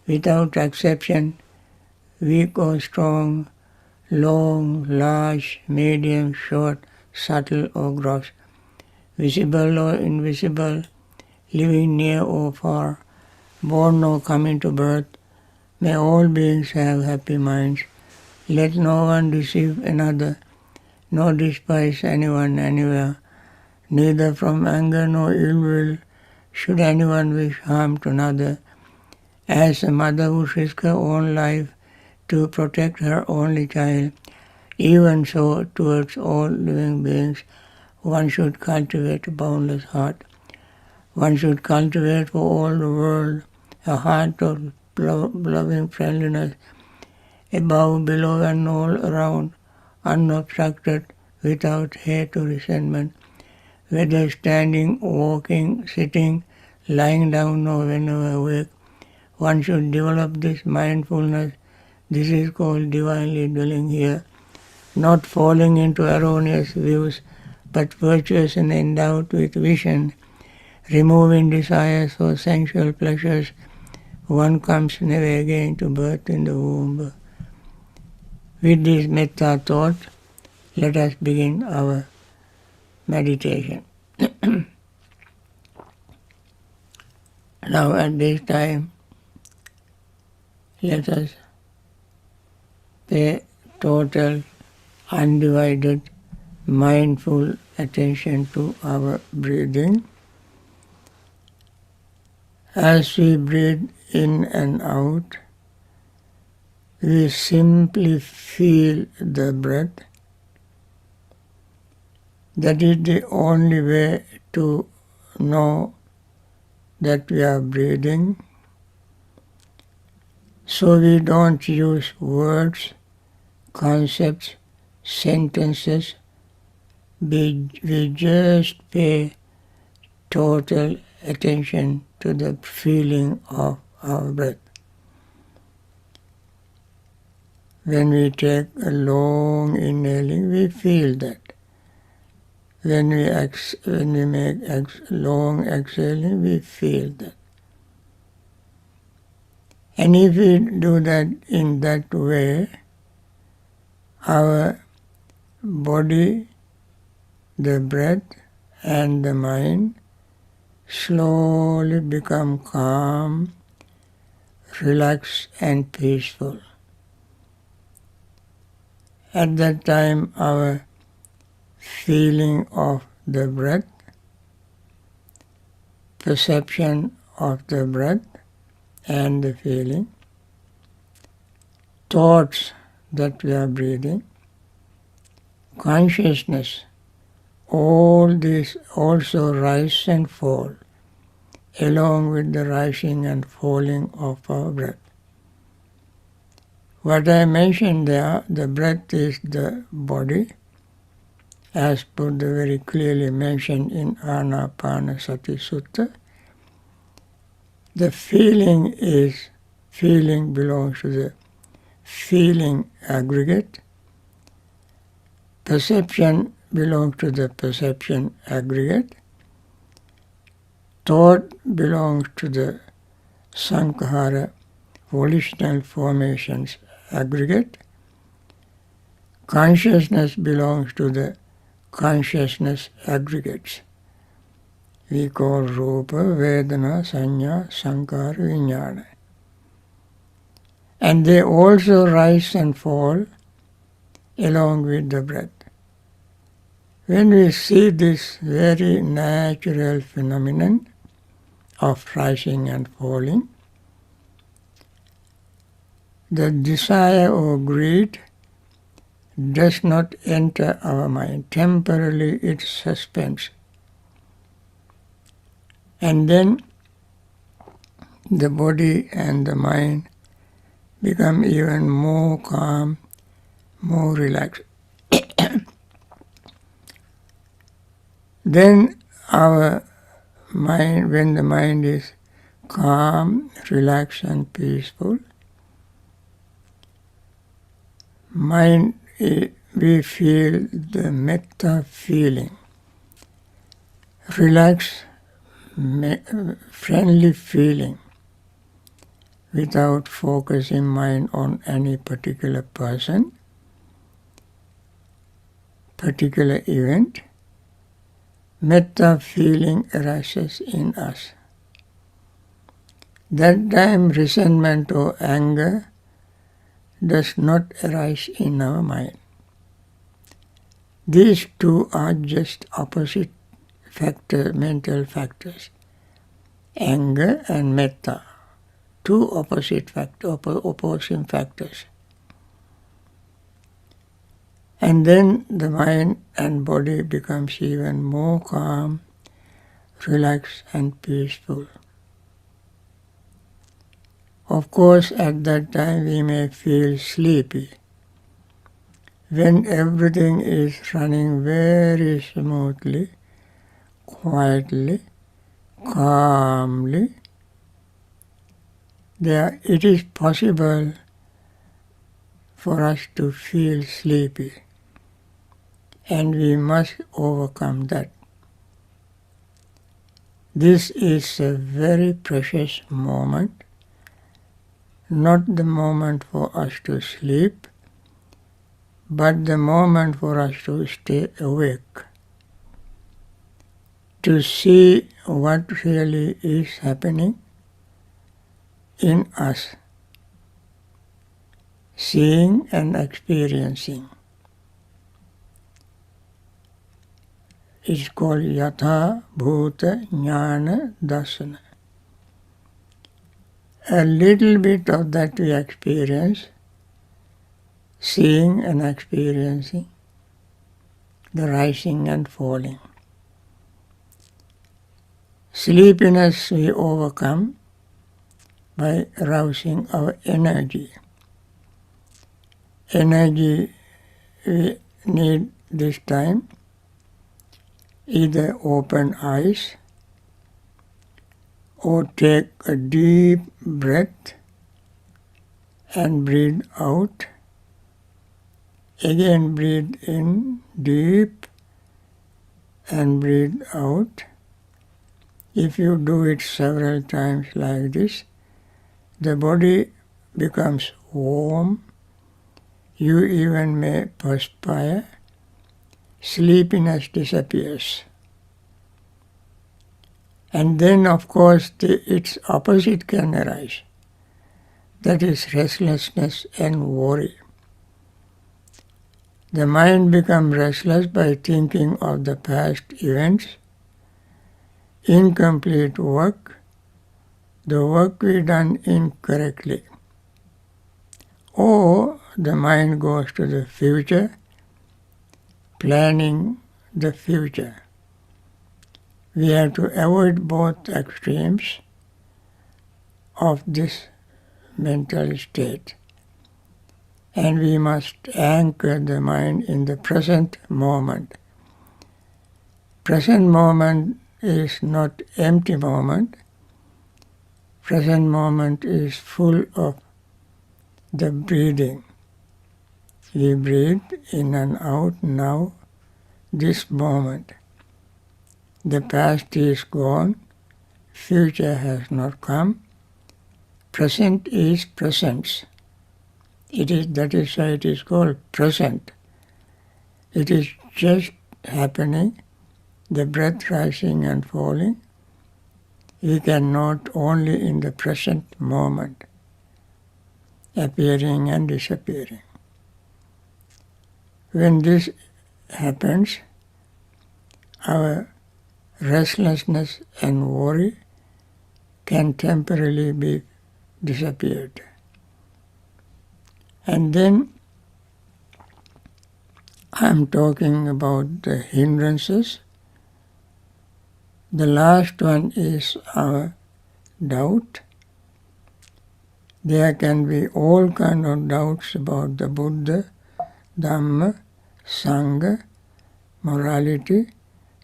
without exception, weak or strong, long, large, medium, short, subtle or gross, visible or invisible, living near or far, born or coming to birth, may all beings have happy minds. Let no one deceive another, nor despise anyone anywhere. Neither from anger nor ill will should anyone wish harm to another. As a mother would risk her own life to protect her only child, even so towards all living beings one should cultivate a boundless heart. One should cultivate for all the world a heart of loving friendliness, above, below and all around, unobstructed, without hate or resentment, whether standing, walking, sitting, lying down or whenever awake. One should develop this mindfulness. This is called divinely dwelling here, not falling into erroneous views, but virtuous and endowed with vision, removing desires for sensual pleasures. One comes never again to birth in the womb. With this metta thought, let us begin our meditation. Now at this time, let us pay total, undivided, mindful attention to our breathing. As we breathe in and out, we simply feel the breath. That is the only way to know that we are breathing. So we don't use words, concepts, sentences. We just pay total attention to the feeling of our breath. When we take a long inhaling, we feel that. When we make long exhaling, we feel that. And if we do that in that way, our body, the breath, and the mind slowly become calm, relaxed, and peaceful. At that time, our feeling of the breath, perception of the breath and the feeling, thoughts that we are breathing, consciousness, all these also rise and fall along with the rising and falling of our breath. What I mentioned there, the breath is the body, as Buddha very clearly mentioned in Anapanasati Sutta. The feeling belongs to the feeling aggregate. Perception belongs to the perception aggregate. Thought belongs to the sankhara, volitional formations aggregate. Consciousness belongs to the consciousness aggregates. We call Rupa, Vedana, Sanya, Sankhara, Vijnana. And they also rise and fall along with the breath. When we see this very natural phenomenon of rising and falling, the desire or greed does not enter our mind. Temporarily it suspends. And then the body and the mind become even more calm, more relaxed. Then our mind, when the mind is calm, relaxed and peaceful, we feel the metta feeling, relaxed, friendly feeling, without focusing mind on any particular person, particular event, metta feeling arises in us. That time resentment or anger does not arise in our mind. These two are just opposite mental factors. Anger and metta, two opposing factors. And then the mind and body becomes even more calm, relaxed and peaceful. Of course, at that time we may feel sleepy. When everything is running very smoothly, quietly, calmly, it is possible for us to feel sleepy, and we must overcome that. This is a very precious moment, not the moment for us to sleep, but the moment for us to stay awake, to see what really is happening in us, seeing and experiencing. It's called Yatha Bhuta Jnana Dasana. A little bit of that we experience, seeing and experiencing the rising and falling. Sleepiness we overcome by arousing our energy. Energy we need this time, either open eyes or take a deep breath and breathe out. Again breathe in deep and breathe out. If you do it several times like this, the body becomes warm, you even may perspire, sleepiness disappears. And then of course its opposite can arise, that is restlessness and worry. The mind becomes restless by thinking of the past events, incomplete work, the work we done incorrectly. Or the mind goes to the future, planning the future. We have to avoid both extremes of this mental state. And we must anchor the mind in the present moment. Present moment is not empty moment. Present moment is full of the breathing. We breathe in and out now, this moment. The past is gone, future has not come, present is presence. That is why it is called present. It is just happening, the breath rising and falling. We can note only in the present moment, appearing and disappearing. When this happens, our restlessness and worry can temporarily be disappeared. And then I'm talking about the hindrances. The last one is our doubt. There can be all kinds of doubts about the Buddha, Dhamma, Sangha, morality,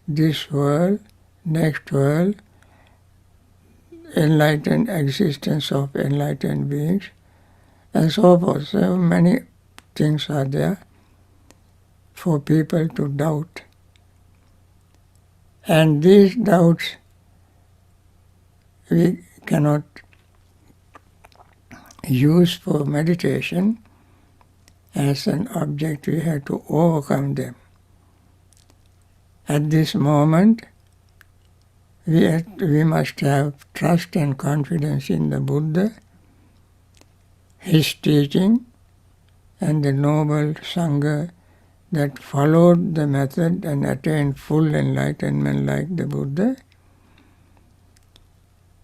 this world, next world, enlightened existence of enlightened beings, and so forth. So many things are there for people to doubt. And these doubts we cannot use for meditation as an object, we have to overcome them. At this moment, we must have trust and confidence in the Buddha, his teaching, and the noble Sangha that followed the method and attained full enlightenment like the Buddha.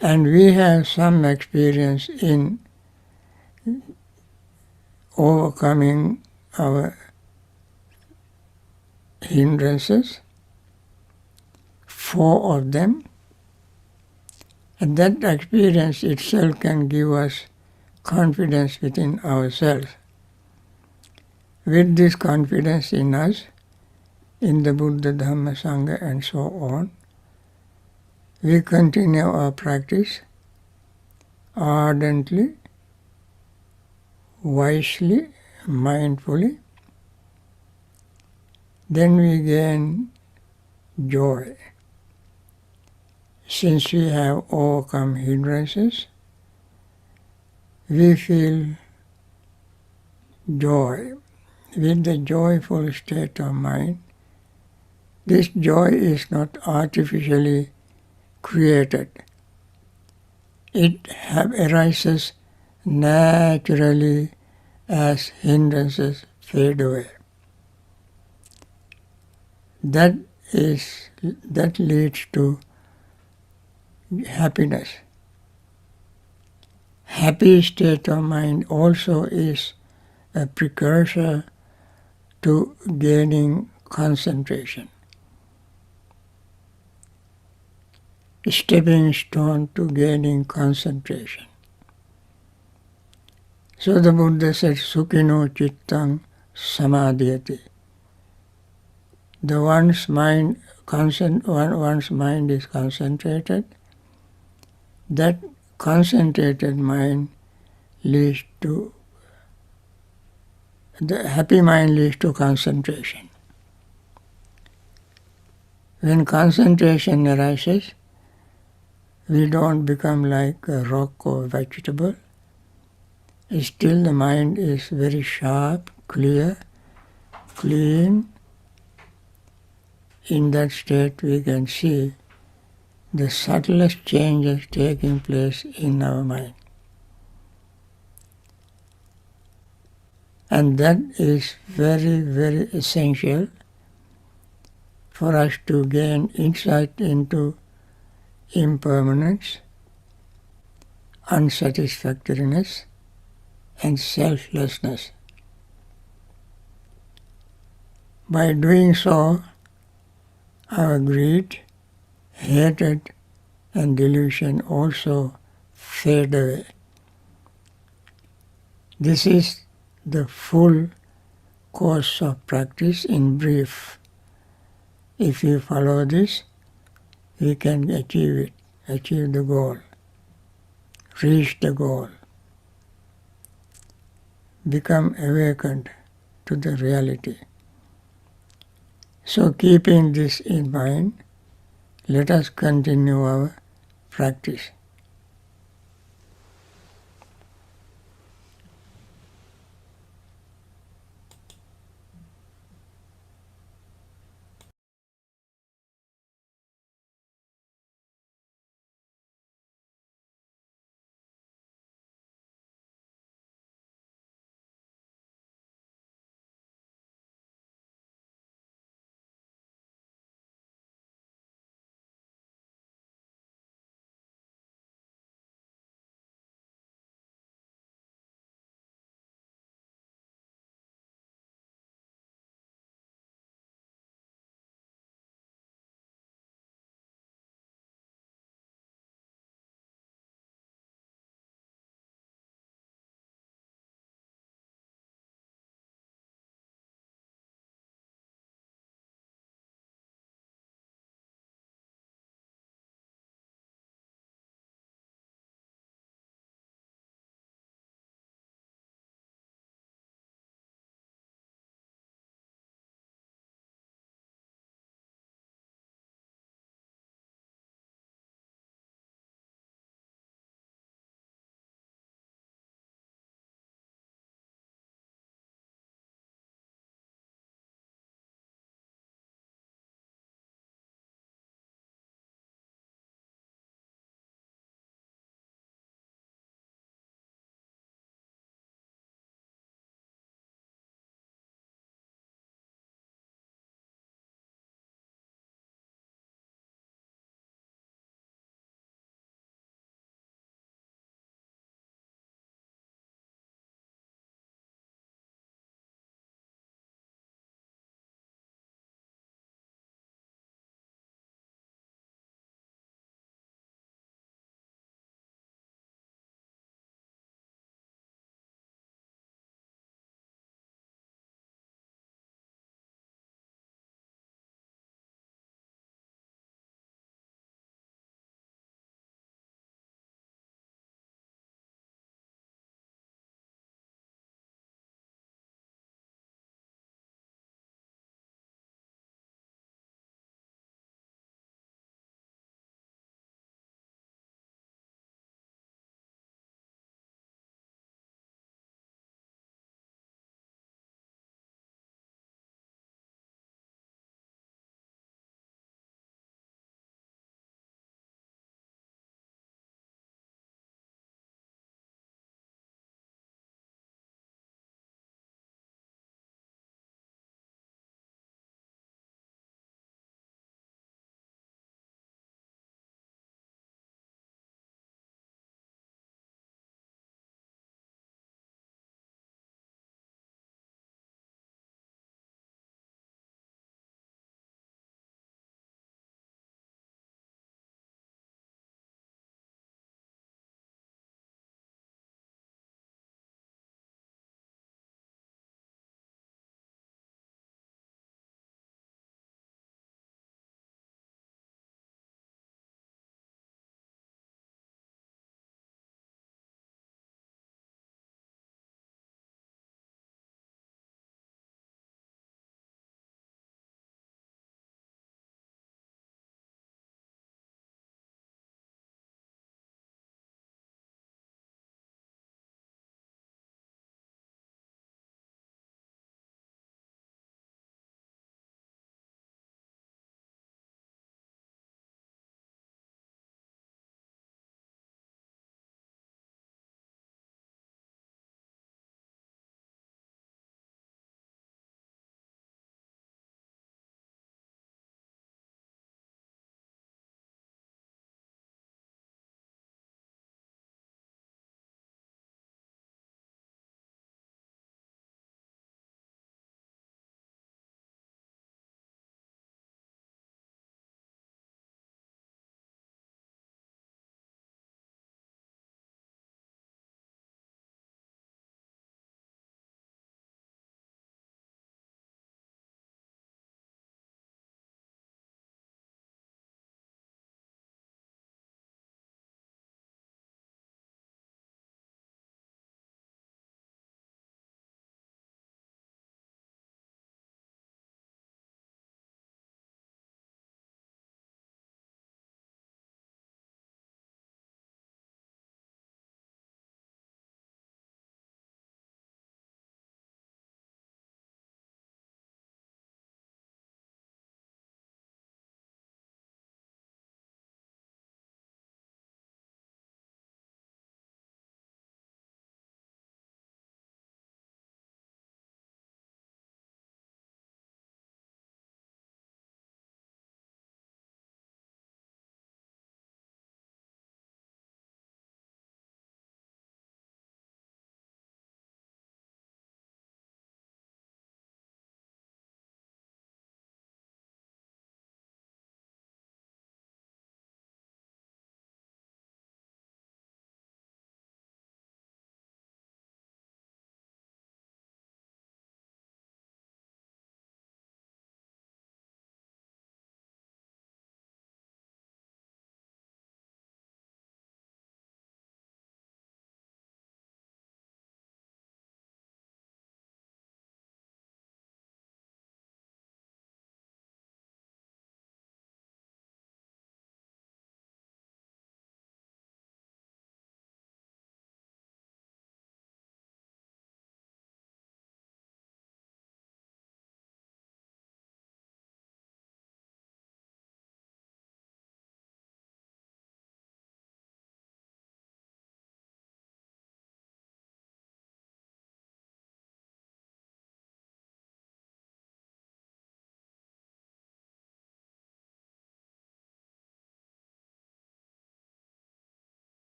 And we have some experience in overcoming our hindrances, 4 of them, and that experience itself can give us confidence within ourselves. With this confidence in us, in the Buddha, Dhamma, Sangha, and so on, we continue our practice ardently, wisely, mindfully. Then we gain joy. Since we have overcome hindrances, we feel joy. With the joyful state of mind, this joy is not artificially created. It arises naturally as hindrances fade away. That leads to happiness. Happy state of mind also is a precursor to gaining concentration. A stepping stone to gaining concentration. So the Buddha said, Sukhino chittang samadhyati. One's mind is concentrated. That concentrated mind leads to, the happy mind leads to concentration. When concentration arises, we don't become like a rock or vegetable. Still the mind is very sharp, clear, clean. In that state we can see the subtlest changes taking place in our mind. And that is very, very essential for us to gain insight into impermanence, unsatisfactoriness, and selflessness. By doing so, our greed, hatred, and delusion also fade away. This is the full course of practice in brief. If you follow this, we can achieve it, achieve the goal, reach the goal, become awakened to the reality. So keeping this in mind, let us continue our practice.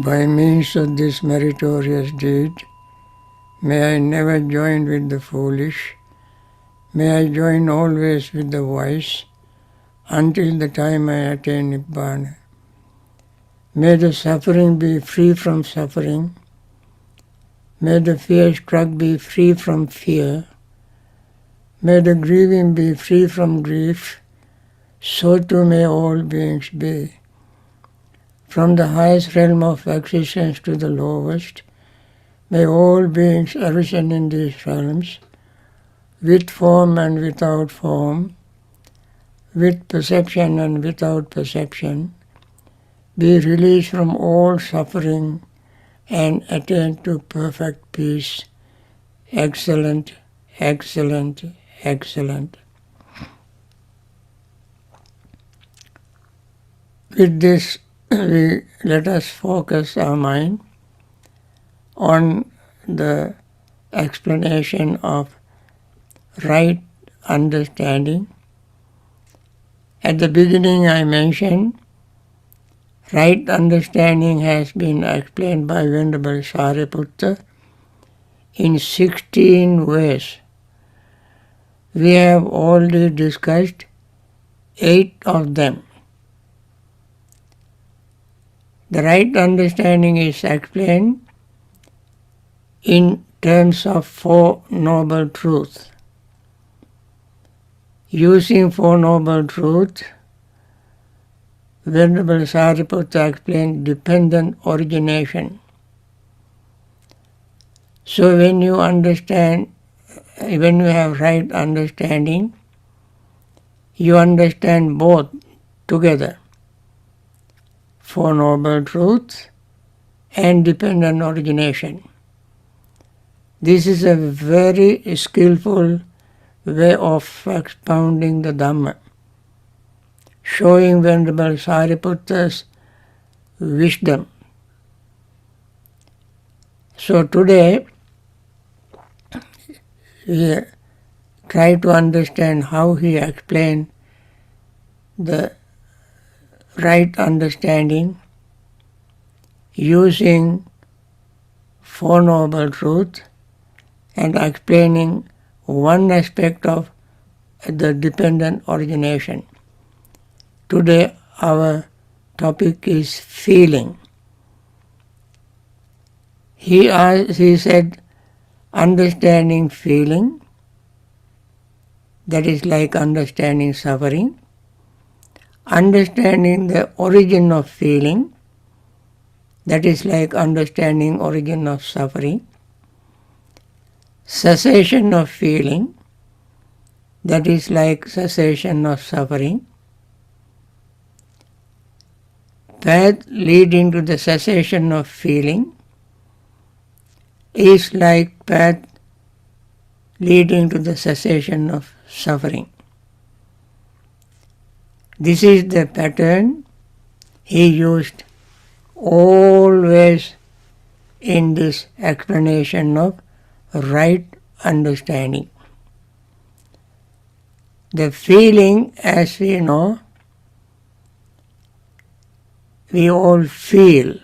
By means of this meritorious deed, may I never join with the foolish, may I join always with the wise, until the time I attain Nibbana. May the suffering be free from suffering, may the fear-struck be free from fear, may the grieving be free from grief, so too may all beings be. From the highest realm of existence to the lowest, may all beings arisen in these realms, with form and without form, with perception and without perception, be released from all suffering and attain to perfect peace. Excellent, excellent, excellent. With this, let us focus our mind on the explanation of right understanding. At the beginning I mentioned right understanding has been explained by Venerable Sariputta in 16 ways. We have already discussed 8 of them. The right understanding is explained in terms of 4 noble truths. Using 4 noble truths, Venerable Sariputta explained dependent origination. So when you understand, when you have right understanding, you understand both together. 4 noble truths and dependent origination. This is a very skillful way of expounding the Dhamma, showing Venerable Sariputta's wisdom. So today we try to understand how he explained the right understanding using 4 noble truths and explaining one aspect of the dependent origination. Today our topic is feeling. He said understanding feeling, that is like understanding suffering, understanding the origin of feeling, that is like understanding origin of suffering, cessation of feeling, that is like cessation of suffering, path leading to the cessation of feeling is like path leading to the cessation of suffering. This is the pattern he used always in this explanation of right understanding. The feeling, as we know, we all feel.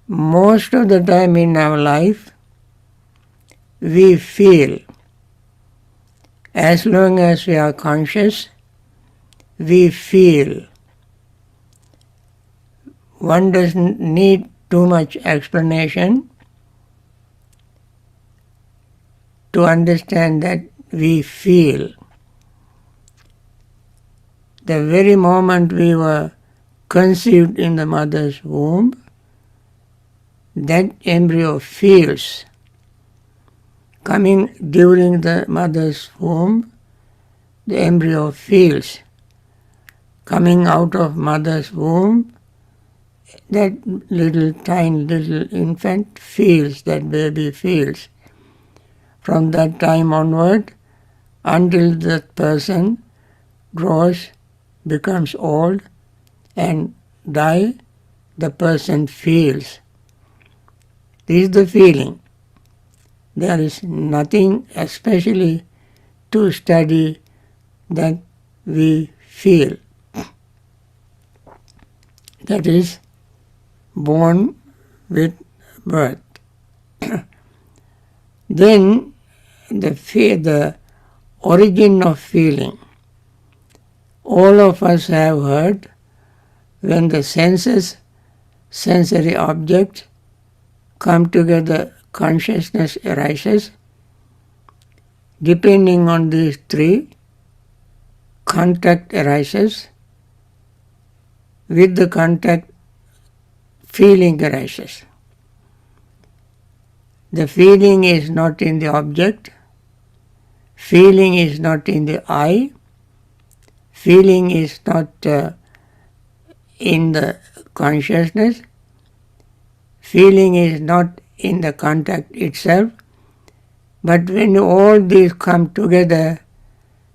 Most of the time in our life, we feel. As long as we are conscious, we feel. One doesn't need too much explanation to understand that we feel. The very moment we were conceived in the mother's womb, that embryo feels. Coming during the mother's womb, the embryo feels. Coming out of mother's womb, that tiny little infant feels, that baby feels. From that time onward, until that person grows, becomes old and die, the person feels. This is the feeling. There is nothing especially to study that we feel. That is born with birth. Then the origin of feeling. All of us have heard when the senses, sensory objects come together, consciousness arises. Depending on these three, contact arises. With the contact, feeling arises. The feeling is not in the object, feeling is not in the I, feeling is not in the consciousness, feeling is not in the contact itself, but when all these come together,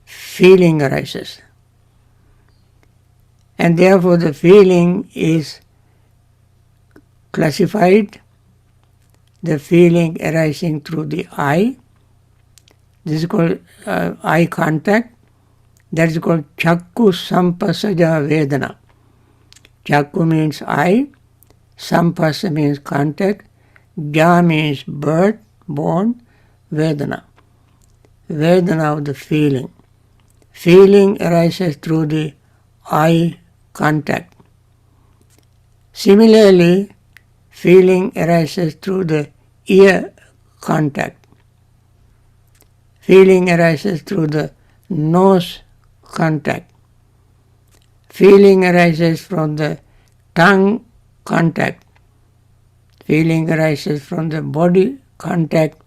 feeling arises. And therefore the feeling is classified, the feeling arising through the eye. This is called eye contact. That is called Chakku Sampasaja Vedana. Chakku means eye, Sampasa means contact, Ja means birth, born, Vedana. Vedana of the feeling. Feeling arises through the eye contact. Similarly, feeling arises through the ear contact. Feeling arises through the nose contact. Feeling arises from the tongue contact. Feeling arises from the body contact.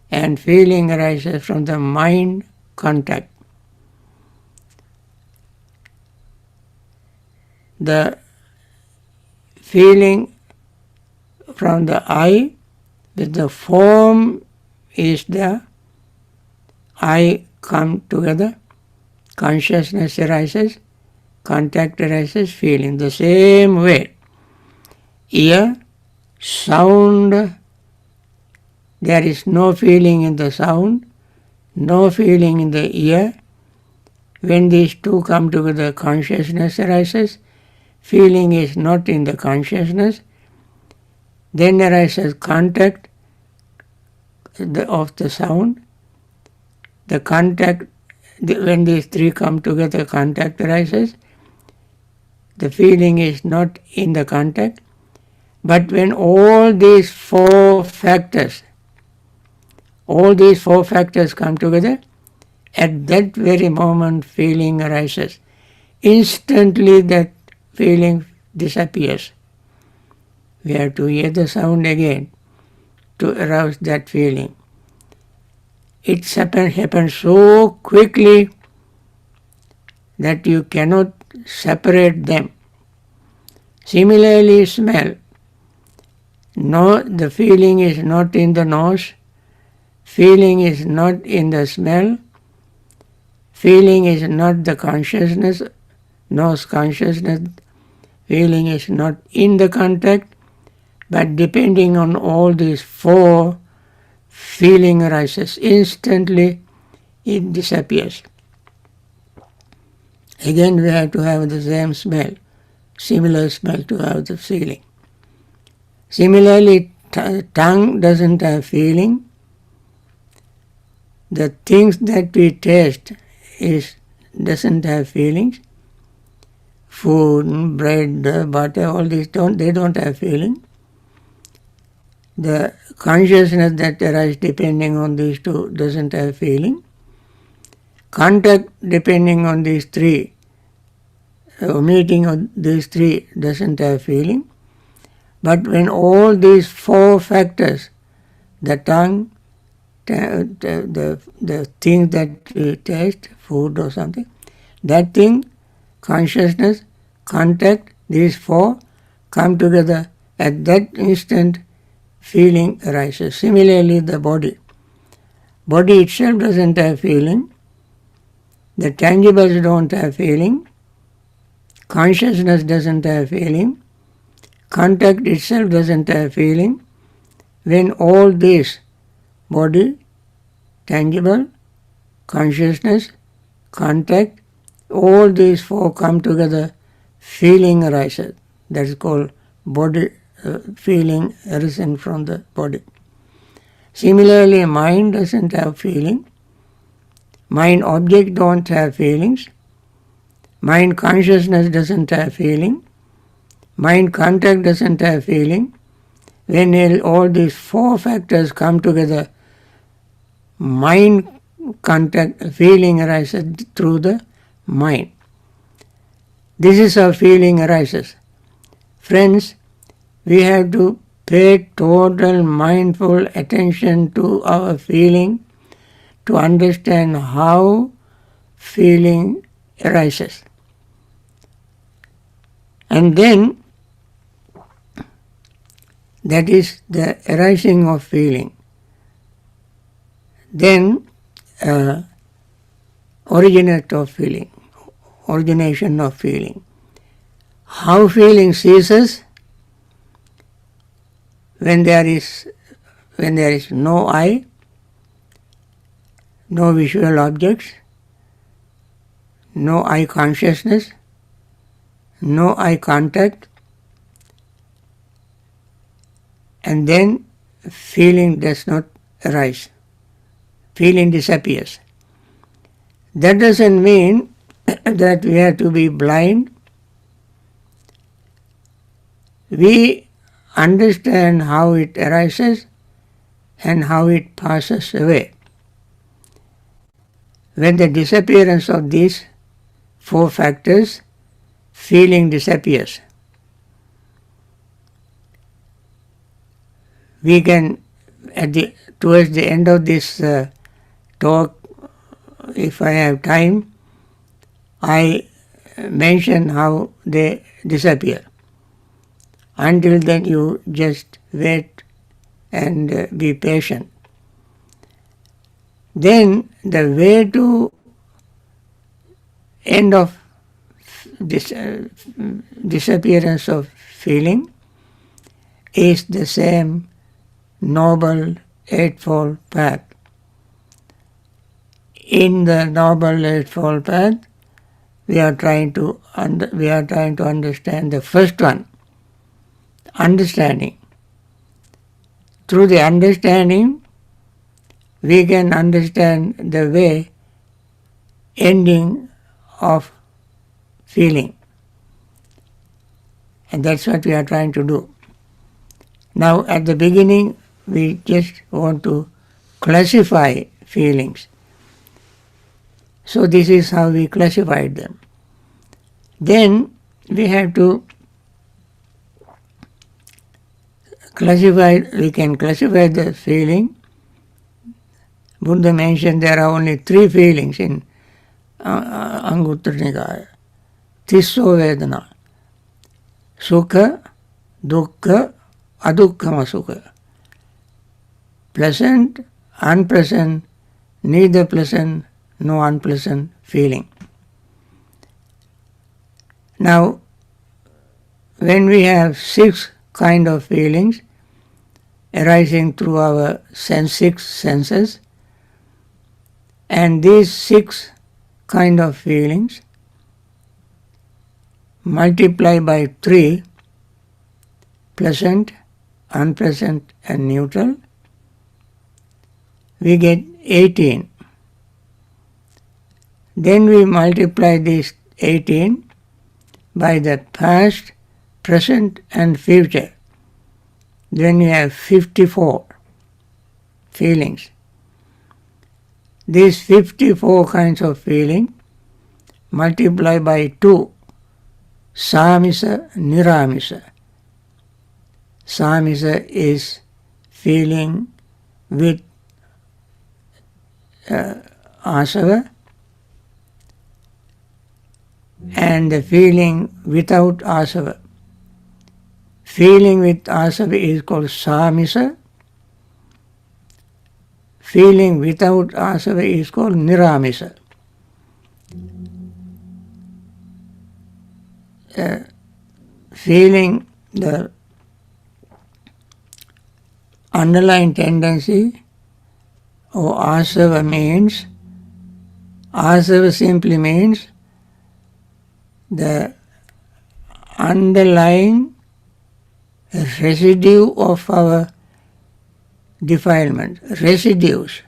And feeling arises from the mind contact. The feeling from the eye, with the form is there, eye come together, consciousness arises, contact arises, feeling. The same way, ear, sound, there is no feeling in the sound, no feeling in the ear. When these two come together, consciousness arises, feeling is not in the consciousness. Then arises contact of the sound. The contact, when these three come together, contact arises. The feeling is not in the contact. But when all these four factors come together, at that very moment feeling arises. Instantly that feeling disappears. We have to hear the sound again to arouse that feeling. It happens so quickly that you cannot separate them. Similarly, smell. No, the feeling is not in the nose, feeling is not in the smell, feeling is not the consciousness, nose consciousness, feeling is not in the contact, but depending on all these four, feeling arises. Instantly it disappears. Again we have to have the same smell, similar smell to have the feeling. Similarly, tongue doesn't have feeling. The things that we taste doesn't have feelings. Food, bread, butter, all these they don't have feeling. The consciousness that arises depending on these two doesn't have feeling. Contact depending on these three, meeting of these three doesn't have feeling. But when all these four factors, the tongue, the thing that we taste, food or something, that thing, consciousness, contact, these four come together, at that instant feeling arises. Similarly, the body. Body itself doesn't have feeling. The tangibles don't have feeling. Consciousness doesn't have feeling. Contact itself doesn't have feeling. When all these, body, tangible, consciousness, contact, all these four come together, feeling arises. That is called body feeling arisen from the body. Similarly, mind doesn't have feeling. Mind object don't have feelings. Mind consciousness doesn't have feeling. Mind contact doesn't have feeling. When all these four factors come together, mind contact feeling arises through the mind. This is how feeling arises. Friends, we have to pay total mindful attention to our feeling to understand how feeling arises. And then, that is the arising of feeling. Then, origination of feeling. How feeling ceases? When there is no I, no visual objects, no eye consciousness, no eye contact, and then feeling does not arise. Feeling disappears. That doesn't mean that we have to be blind. We understand how it arises and how it passes away. When the disappearance of these four factors, feeling disappears. We can, towards the end of this talk, if I have time, I mention how they disappear. Until then, you just wait and be patient. Then the way to end of this disappearance of feeling is the same Noble Eightfold Path. In the Noble Eightfold Path, we are trying to understand the first one, understanding. Through the understanding, we can understand the way ending of feeling. And that's what we are trying to do. Now, at the beginning, we just want to classify feelings. So this is how we classified them. Then we have to we can classify the feeling. Buddha mentioned there are only three feelings in Anguttara Nikaya. Tisso Vedana. Sukha, Dukkha, Adukkhama Sukha. Pleasant, unpleasant, neither pleasant, no unpleasant feeling. Now, when we have six kind of feelings arising through our six senses, and these six kind of feelings multiply by 3, pleasant, unpleasant and neutral, we get 18. Then we multiply these 18 by the past, present and future. Then we have 54 feelings. These 54 kinds of feeling multiply by 2, Samisa, Niramisa. Samisa is feeling with asava, and the feeling without asava. Feeling with asava is called samisa. Feeling without asava is called niramisa. Feeling the underlying tendency or asava means, asava simply means the underlying residue of our defilement, residues.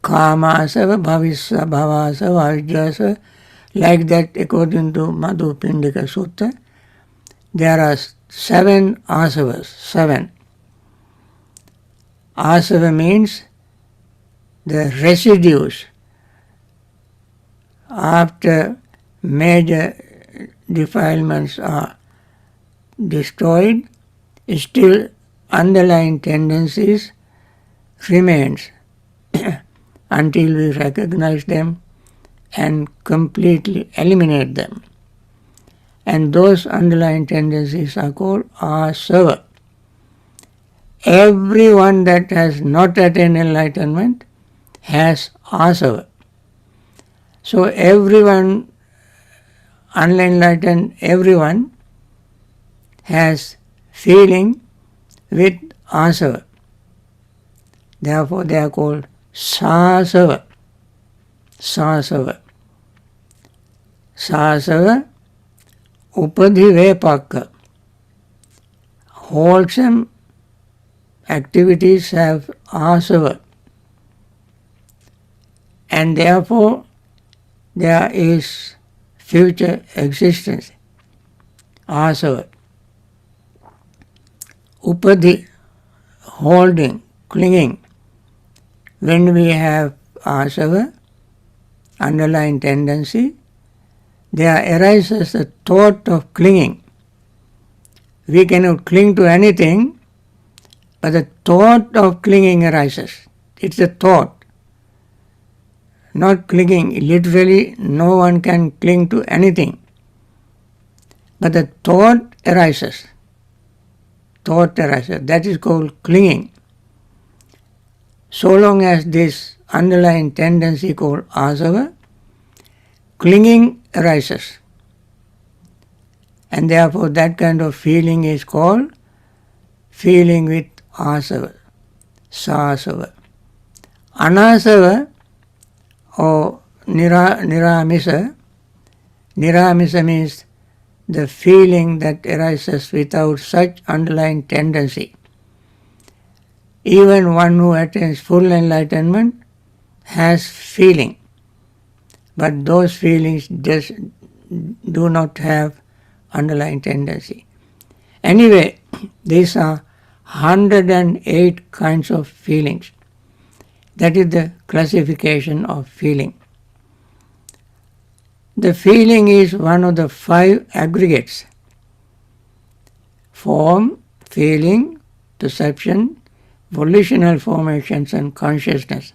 Kamasava, bhavisya, bhavasava, avidyasava, like that according to Madhu Pindika Sutta, there are 7 asavas, 7. Asava means the residues after major defilements are destroyed, still underlying tendencies remains until we recognize them and completely eliminate them. And those underlying tendencies are called asava. Everyone that has not attained enlightenment has asava. So everyone, unenlightened everyone, has feeling with asava. Therefore they are called sasava. Sasava. Sasava upadhivepaka. Wholesome activities have asava. And therefore there is future existence. Asava. Upadhi, holding, clinging. When we have asava, underlying tendency, there arises a thought of clinging. We cannot cling to anything, but the thought of clinging arises. It's a thought, not clinging. Literally, no one can cling to anything, but the thought arises. Thought arises. That is called clinging. So long as this underlying tendency called asava, clinging arises. And therefore that kind of feeling is called feeling with asava, sasava. Anasava or niramisa, niramisa means the feeling that arises without such underlying tendency. Even one who attains full enlightenment has feeling, but those feelings just do not have underlying tendency. Anyway, these are 108 kinds of feelings. That is the classification of feeling. The feeling is one of the 5 aggregates: form, feeling, perception, volitional formations and consciousness.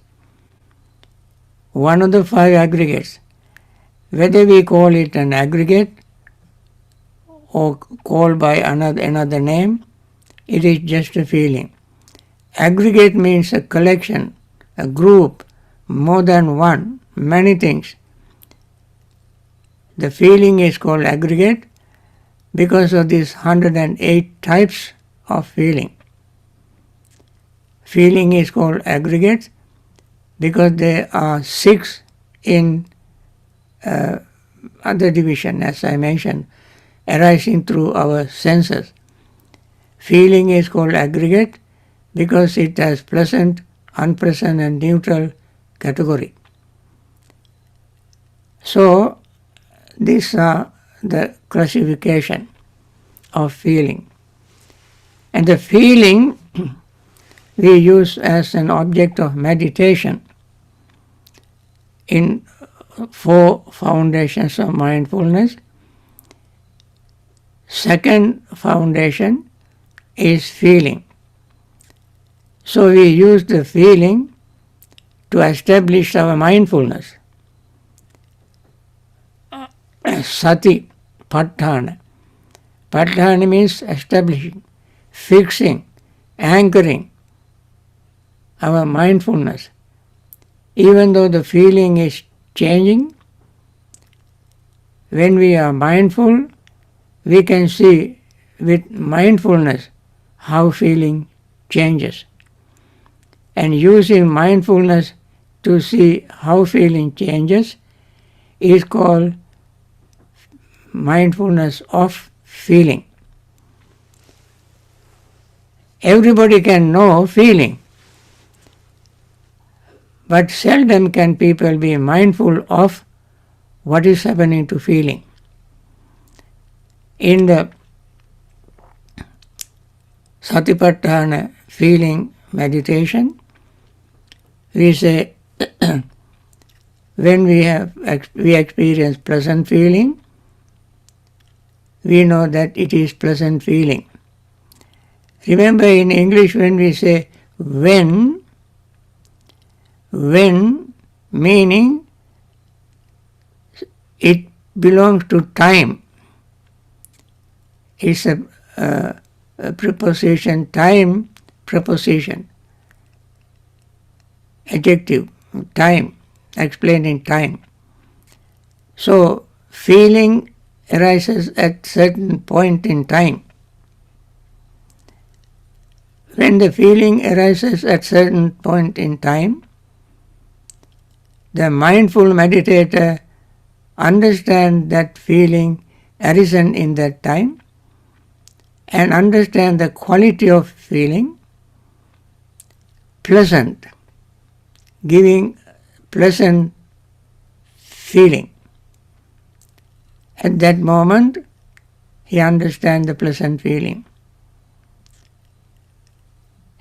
One of the 5 aggregates. Whether we call it an aggregate or call by another name, it is just a feeling. Aggregate means a collection, a group, more than one, many things. The feeling is called aggregate because of these 108 types of feeling. Feeling is called aggregate because there are 6 in other division, as I mentioned, arising through our senses. Feeling is called aggregate because it has pleasant, unpleasant and neutral category. So these are the classification of feeling. And the feeling we use as an object of meditation in 4 foundations of mindfulness. Second foundation is feeling. So we use the feeling to establish our mindfulness. Sati, patthana. Patthana means establishing, fixing, anchoring our mindfulness. Even though the feeling is changing, when we are mindful, we can see with mindfulness how feeling changes. And using mindfulness to see how feeling changes is called mindfulness of feeling. Everybody can know feeling, but seldom can people be mindful of what is happening to feeling. In the Satipatthana feeling meditation, we say when we experience pleasant feeling, we know that it is pleasant feeling. Remember, in English when we say when meaning it belongs to time. It's a preposition, time preposition, adjective, time, explaining time. So feeling arises at certain point in time. When the feeling arises at certain point in time, the mindful meditator understands that feeling arisen in that time and understand the quality of feeling, pleasant, giving pleasant feeling. At that moment, he understands the pleasant feeling.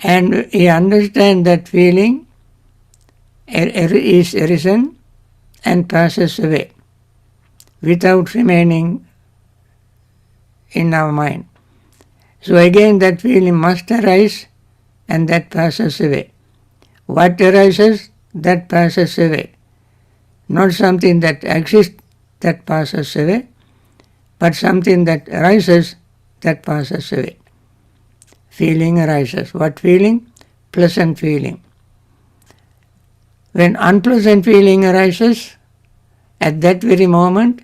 And he understands that feeling is arisen and passes away without remaining in our mind. So again that feeling must arise and that passes away. What arises, that passes away. Not something that exists that passes away, but something that arises that passes away. Feeling arises. What feeling? Pleasant feeling. When unpleasant feeling arises, at that very moment,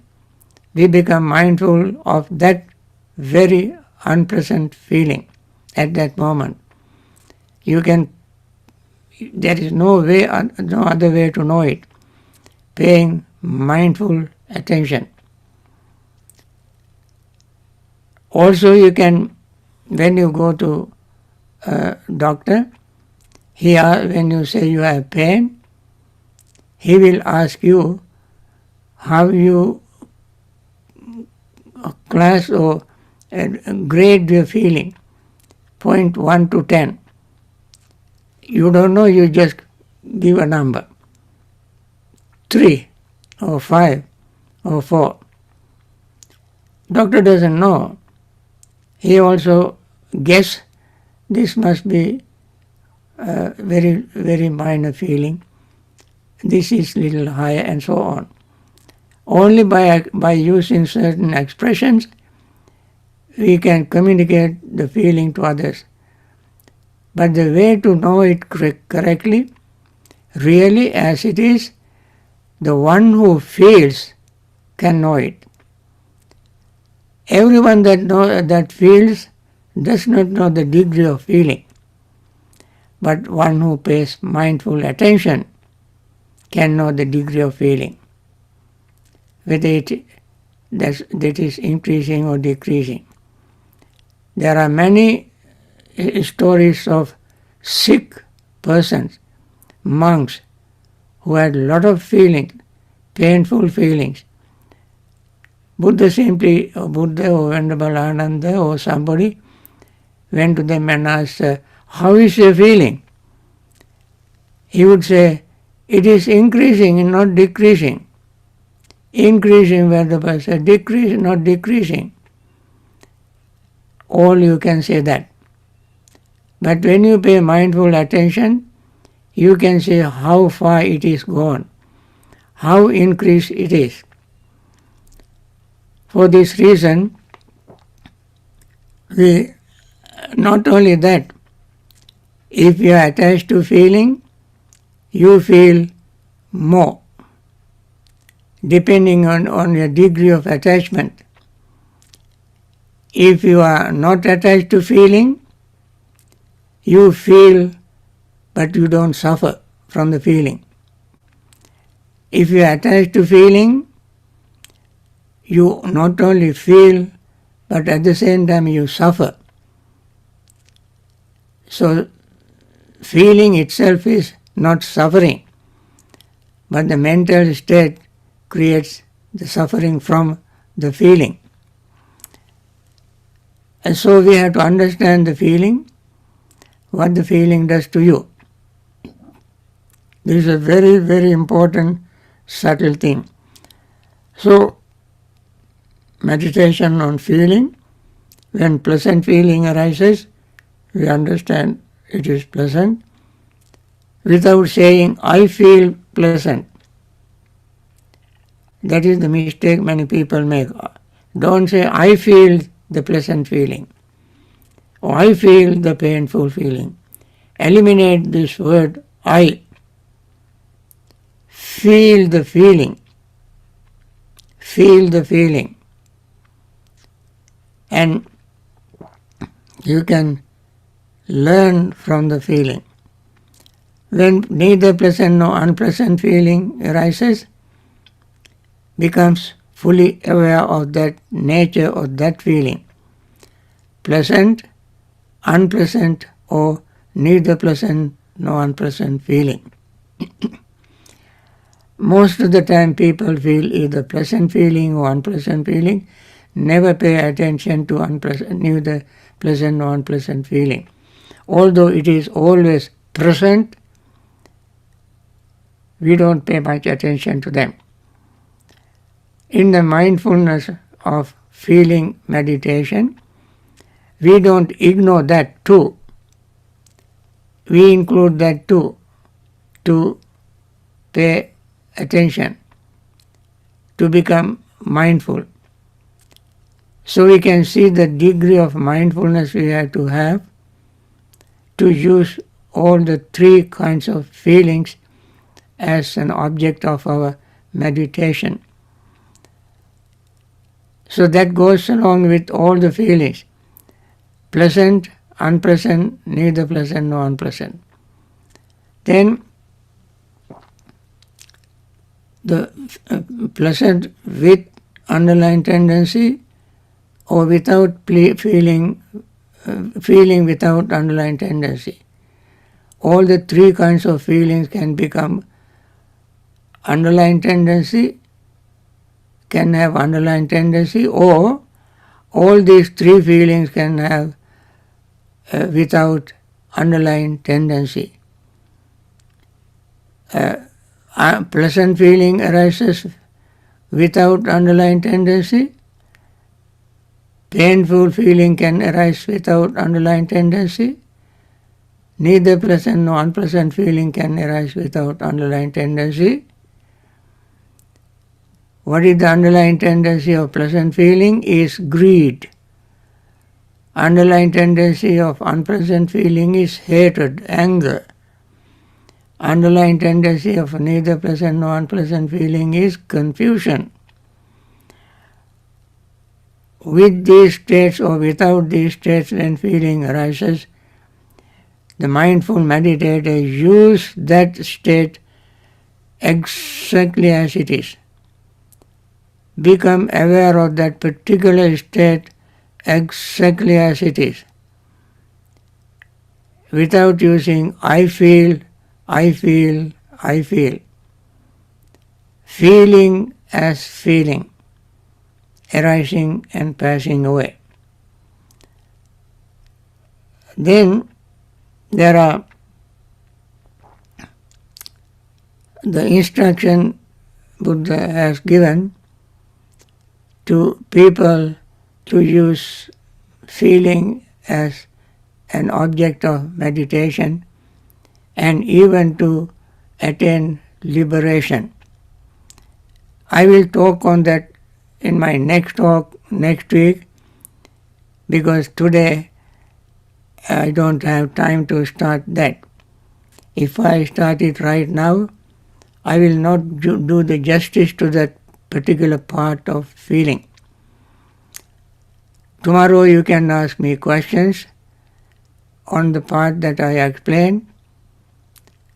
we become mindful of that very unpleasant feeling at that moment. There is no other way to know it. Paying mindful attention. Also you can, when you go to a doctor, when you say you have pain, he will ask you how you class or grade your feeling, point 1 to 10. You don't know, you just give a number, 3 or 5 or 4. Doctor doesn't know. He also guess this must be a very, very minor feeling. This is little higher and so on. Only by using certain expressions we can communicate the feeling to others. But the way to know it correctly, really as it is, the one who feels can know it. Everyone that feels does not know the degree of feeling, but one who pays mindful attention can know the degree of feeling, whether that is increasing or decreasing. There are many stories of sick persons, monks, who had a lot of feelings, painful feelings. Buddha or Venerable Ananda or somebody went to them and asked, how is your feeling? He would say, it is increasing and not decreasing. Increasing, Venerable said, decreasing, not decreasing. All you can say that. But when you pay mindful attention, you can say how far it is gone, how increased it is. For this reason, not only that, if you are attached to feeling, you feel more, depending on your degree of attachment. If you are not attached to feeling, you feel but you don't suffer from the feeling. If you are attached to feeling, you not only feel but at the same time you suffer. So feeling itself is not suffering, but the mental state creates the suffering from the feeling. And so we have to understand the feeling, what the feeling does to you. This is a very, very important, subtle thing. So, meditation on feeling, when pleasant feeling arises, we understand it is pleasant without saying, I feel pleasant. That is the mistake many people make. Don't say, I feel the pleasant feeling, or I feel the painful feeling. Eliminate this word, I. Feel the feeling. Feel the feeling. And you can learn from the feeling. When neither pleasant nor unpleasant feeling arises, becomes fully aware of that nature of that feeling. Pleasant, unpleasant, or neither pleasant nor unpleasant feeling. Most of the time people feel either pleasant feeling or unpleasant feeling, never pay attention to neither pleasant nor unpleasant feeling. Although it is always present, we don't pay much attention to them. In the mindfulness of feeling meditation, we don't ignore that too. We include that too, to pay attention, to become mindful. So we can see the degree of mindfulness we have to use all the three kinds of feelings as an object of our meditation. So that goes along with all the feelings. Pleasant, unpleasant, neither pleasant nor unpleasant. Then the pleasant with underlying tendency or without feeling without underlying tendency. All the three kinds of feelings can become underlying tendency, can have underlying tendency, or all these three feelings can have without underlying tendency. Pleasant feeling arises without underlying tendency. Painful feeling can arise without underlying tendency. Neither pleasant nor unpleasant feeling can arise without underlying tendency. What is the underlying tendency of pleasant feeling? Is greed. Underlying tendency of unpleasant feeling is hatred, anger. Underlying tendency of neither pleasant nor unpleasant feeling is confusion. With these states or without these states, when feeling arises, the mindful meditator uses that state exactly as it is. Become aware of that particular state exactly as it is, without using I feel, I feel, I feel. Feeling as feeling, arising and passing away. Then there are the instruction Buddha has given to people to use feeling as an object of meditation and even to attain liberation. I will talk on that in my next talk next week, because today I don't have time to start that. If I start it right now, I will not do the justice to that particular part of feeling. Tomorrow you can ask me questions on the part that I explained,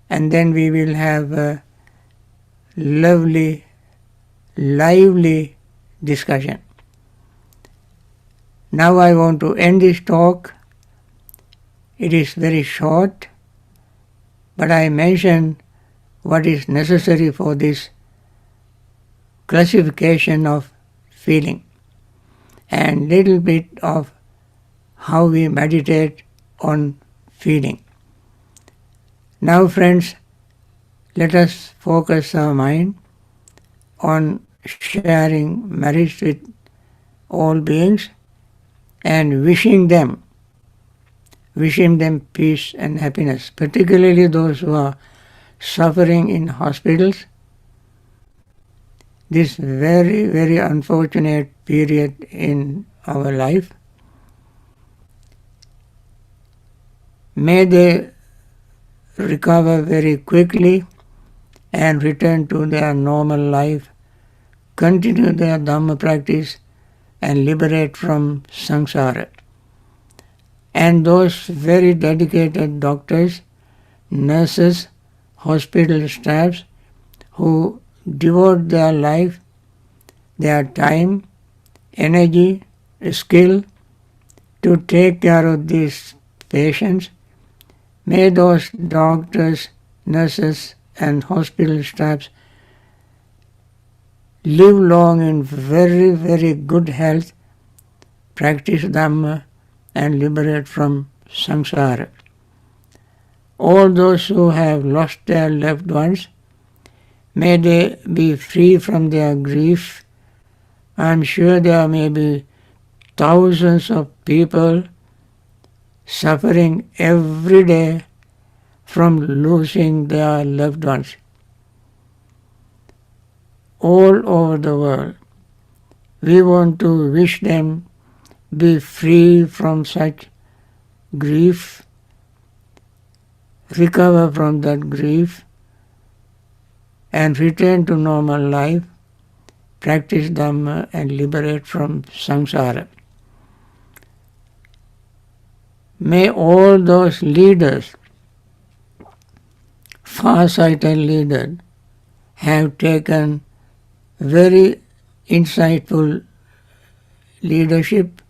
and then we will have a lovely, lively discussion. Now I want to end this talk It is very short, but I mention what is necessary for this classification of feeling and little bit of how we meditate on feeling. Now friends, let us focus our mind on sharing merits with all beings and wishing them peace and happiness, particularly those who are suffering in hospitals. This very, very unfortunate period in our life. May they recover very quickly and return to their normal life, continue their Dhamma practice and liberate from samsara. And those very dedicated doctors, nurses, hospital staffs who devote their life, their time, energy, skill to take care of these patients, may those doctors, nurses and hospital staffs live long in very, very good health, practice Dhamma and liberate from samsara. All those who have lost their loved ones, may they be free from their grief. I am sure there may be thousands of people suffering every day from losing their loved ones all over the world. We want to wish them be free from such grief, recover from that grief and return to normal life, practice Dhamma and liberate from samsara. May all those leaders, far-sighted leaders, have taken very insightful leadership,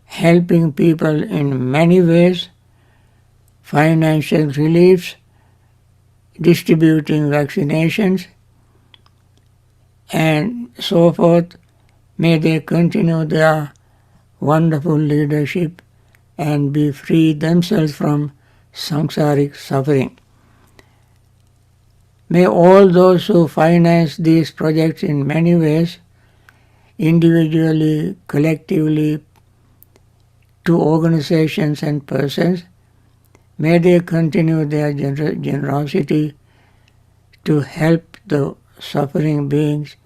helping people in many ways, financial reliefs, distributing vaccinations, and so forth. May they continue their wonderful leadership and be free themselves from samsaric suffering. May all those who finance these projects in many ways, individually, collectively, to organizations and persons, may they continue their generosity to help the suffering beings,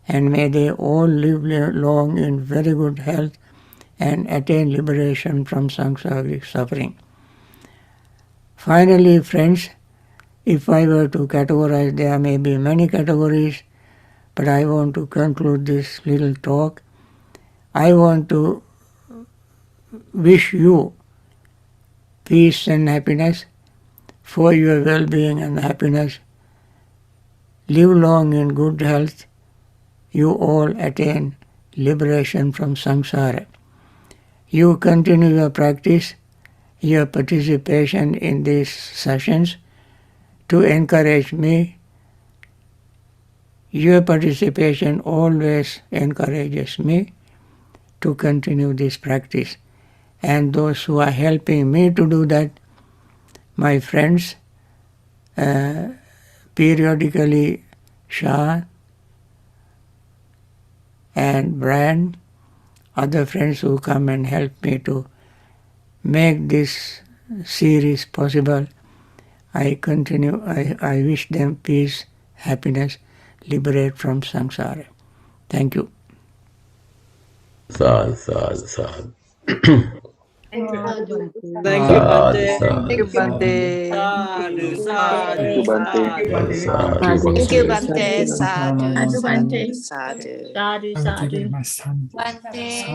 and may they all live long in very good health and attain liberation from samsaric suffering. Finally, friends, if I were to categorize, there may be many categories, but I want to conclude this little talk. I want to wish you peace and happiness for your well-being and happiness. Live long in good health. You all attain liberation from samsara. You continue your practice, your participation in these sessions to encourage me. Your participation always encourages me to continue this practice. And those who are helping me to do that, my friends, periodically Shah and Brian, other friends who come and help me to make this series possible. I wish them peace, happiness, liberate from samsara. Thank you. Sadhu, sadhu, sadhu. Thank you, Bhante. Thank you, Bhante. Sadhu, Thank you, Bhante. Sadhu, Thank sadhu, you, Bhante. sadhu. sadhu. Thank you, Bhante. Sadhu, Sadhu, Sadhu, sadhu, Bhante. sadhu. Sadhu, Thank you sadhu. very much, Bhante. Bhante.